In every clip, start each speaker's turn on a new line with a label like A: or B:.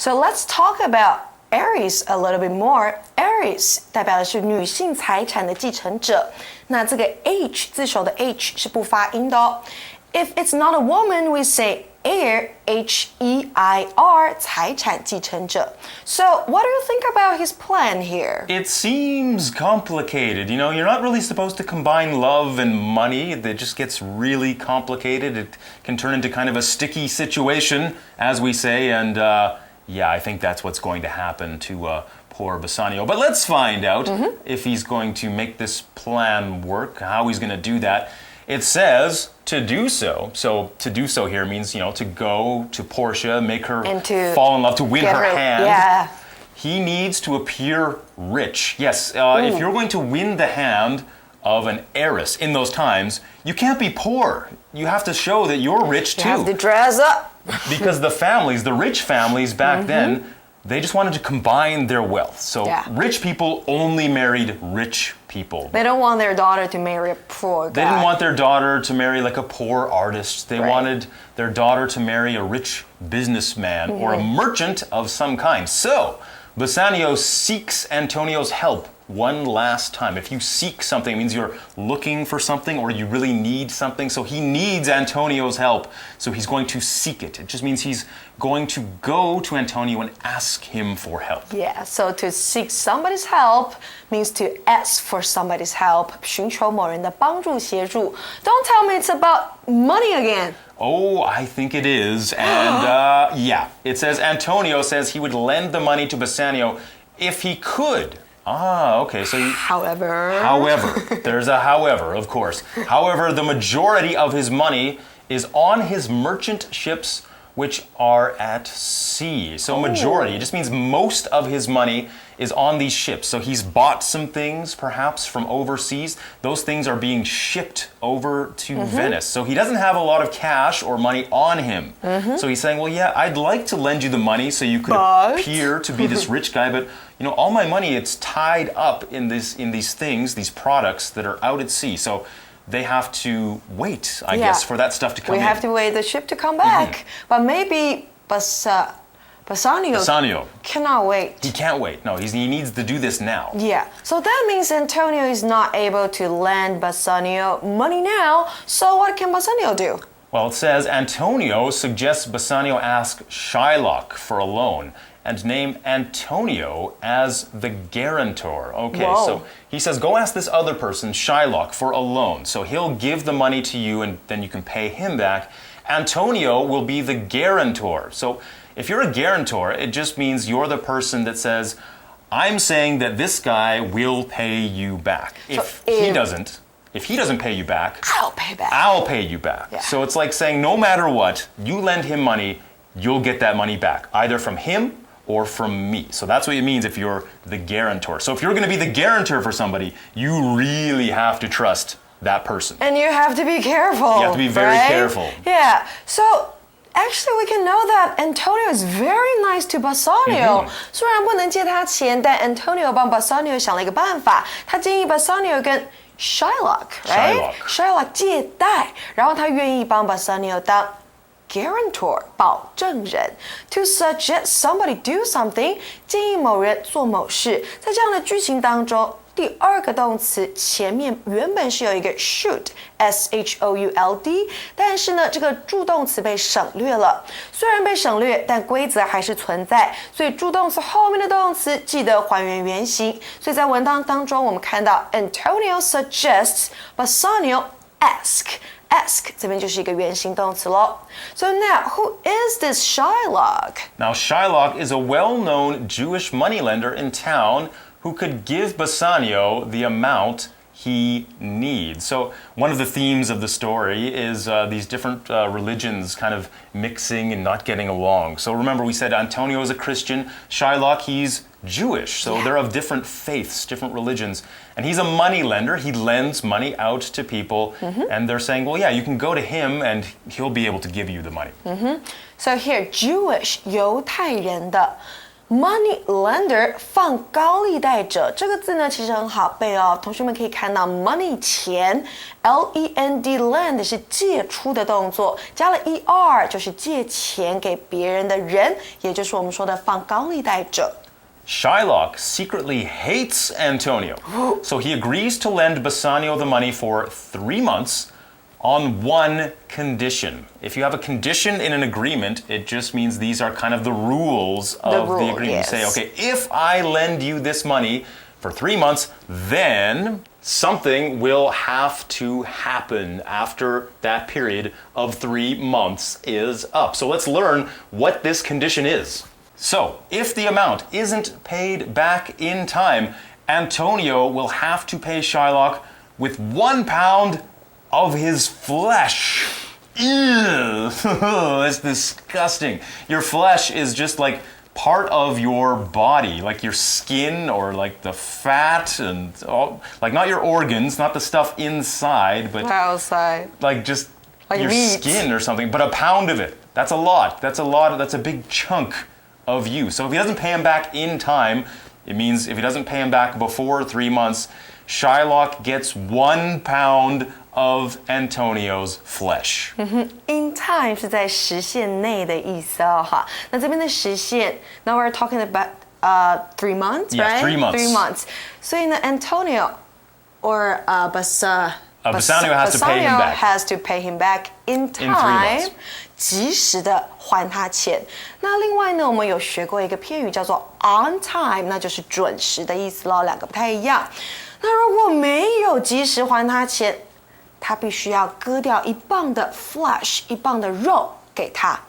A: So let's talk about Aries a little bit more. Aries 代表的是女性财产的继承者。那这个 H 字首的 H 是不发音的哦。If it's not a woman, we say heir, H-E-I-R, 财产继承者。So what do you think about his plan here?
B: It seems complicated. You know, you're not really supposed to combine love and money. It just gets really complicated. It can turn into kind of a sticky situation, as we say, and yeah, I think that's what's going to happen to poor Bassanio. But let's find out if he's going to make this plan work, how he's going to do that. It says to do so. So to do so here means, you know, to go to Portia, make her fall in love, to win her hand.
A: Yeah.
B: He needs to appear rich. Yes, if you're going to win the hand of an heiress in those times, you can't be poor. You have to show that you're rich too.
A: You have to dress up.
B: Because the families, the rich families back then, they just wanted to combine their wealth. So rich people only married rich people.
A: They don't want their daughter to marry a poor guy.
B: They didn't want their daughter to marry like a poor artist. They wanted their daughter to marry a rich businessman or a merchant of some kind. So Bassanio seeks Antonio's help one last time. If you seek something, it means you're looking for something or you really need something. So he needs Antonio's help. So he's going to seek it. It just means he's going to go to Antonio and ask him for help.
A: Yeah, so to seek somebody's help means to ask for somebody's help. 寻求某人的帮助协助. Don't tell me it's about money again.
B: Oh, I think it is. And yeah, it says Antonio says he would lend the money to Bassanio if he could. Ah, okay, so However, there's a however, of course. However, the majority of his money is on his merchant ships which are at sea. So majority, it just means most of his money is on these ships. So he's bought some things, perhaps, from overseas. Those things are being shipped over to Venice. So he doesn't have a lot of cash or money on him. So he's saying, well, yeah, I'd like to lend you the money so you could appear to be this rich guy, but you know, all my money, it's tied up in these things, these products that are out at sea. So they have to wait, I guess, for that stuff to come in.
A: We have to wait the ship to come back. But maybe Bassanio cannot wait.
B: He can't wait. No, he needs to do this now.
A: Yeah. So that means Antonio is not able to lend Bassanio money now. So what can Bassanio do?
B: Well, it says Antonio suggests Bassanio ask Shylock for a loan and name Antonio as the guarantor. Okay, so he says, go ask this other person, Shylock, for a loan. So he'll give the money to you and then you can pay him back. Antonio will be the guarantor. So if you're a guarantor, it just means you're the person that says, I'm saying that this guy will pay you back. If he doesn't pay you back,
A: I'll pay back.
B: I'll pay you back.
A: Yeah.
B: So it's like saying no matter what, you lend him money, you'll get that money back, either from him or from me. So that's what it means if you're the guarantor. So if you're going to be the guarantor for somebody, you really have to trust that person.
A: And you have to be careful.
B: You have to be very careful.
A: Yeah. So actually, we can know that Antonio is very nice to Bassanio. 虽然不能借他钱，但 Antonio 帮 Bassanio 想了一个办法，他建议 Bassanio 跟 Shylock 借贷，然后他愿意帮 Bassanio 当guarantor 保证人 to suggest somebody do something 建议某人做某事，在这样的句型当中，第二个动词前面原本是有一个 should should， 但是呢，这个助动词被省略了。虽然被省略，但规则还是存在，所以助动词后面的动词记得还原原形。所以在文章当中，我们看到 Antonio suggests Bassanio ask 这边就是一个原形动词咯。So now, who is this Shylock?
B: Now, Shylock is a well-known Jewish moneylender in town who could give Bassanio the amount he needs. So one of the themes of the story is these different religions kind of mixing and not getting along. So remember, we said Antonio is a Christian, Shylock, he's Jewish. So they're of different faiths, different religions. And he's a money lender. He lends money out to people. And they're saying, well, yeah, you can go to him and he'll be able to give you the money.
A: So here, Jewish, 犹太人的 Money lender 放高利贷者这个字呢，其实很好背哦。同学们可以看到 money 钱 L-E-N-D lend 是借出的动作，加了 er 就是借钱给别人的人，也就是我们说的放高利贷者。
B: Shylock secretly hates Antonio, so he agrees to lend Bassanio the money for 3 months on one condition. If you have a condition in an agreement, it just means these are kind of the rules of the agreement.
A: Yes.
B: You say, okay, if I lend you this money for 3 months, then something will have to happen after that period of 3 months is up. So let's learn what this condition is. So, if the amount isn't paid back in time, Antonio will have to pay Shylock with £1 of his flesh. Ew, that's disgusting. Your flesh is just like part of your body, like your skin or like the fat and all, like not your organs, not the stuff inside, but
A: outside.
B: Like just like your
A: meat.
B: Skin or something, but £1 of it. That's a lot. That's a big chunk of you. So if he doesn't pay him back in time, it means if he doesn't pay him back before 3 months, Shylock gets £1 of Antonio's flesh.
A: In time 是在时限内的意思哦，哈。那这边的时限 ，now we're talking about 3 months,
B: yeah,
A: right?
B: 3 months.
A: 3 months. 所以呢 ，Antonio or
B: Bassanio has to pay him back.
A: Has to pay him back in time.
B: In 3 months.
A: 及时的还他钱。那另外呢，我们有学过一个片语叫做 on time， 那就是准时的意思咯，两个不太一样。那如果没有及时还他钱，他必须要割掉1磅的 flesh， 1磅的肉给他。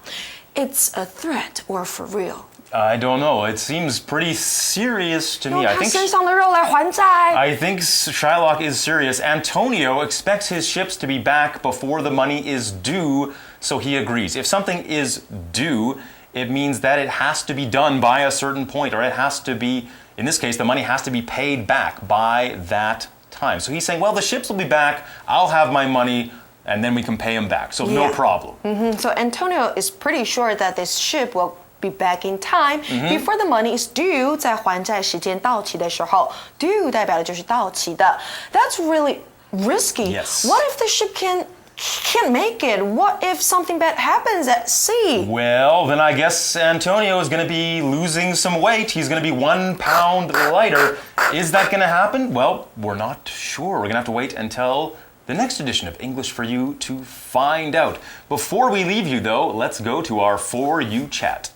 A: It's a threat or for real?
B: I don't know. It seems pretty serious to me.
A: 用他身上的肉来还债。
B: I think Shylock is serious. Antonio expects his ships to be back before the money is due, so he agrees. If something is due, it means that it has to be done by a certain point, or it has to be, in this case, the money has to be paid back by that time. So he's saying, well, the ships will be back, I'll have my money, and then we can pay him back. So no problem.
A: So Antonio is pretty sure that this ship will be back in time before the money is due. 在还债时间到期的时候 ，due 代表的就是到期的。That's really risky.
B: Yes.
A: What if the ship can't make it? What if something bad happens at sea?
B: Well, then I guess Antonio is going to be losing some weight. He's going to be £1 lighter. Is that going to happen? Well, we're not sure. We're going to have to wait until the next edition of English for You to find out. Before we leave you, though, let's go to our For You chat.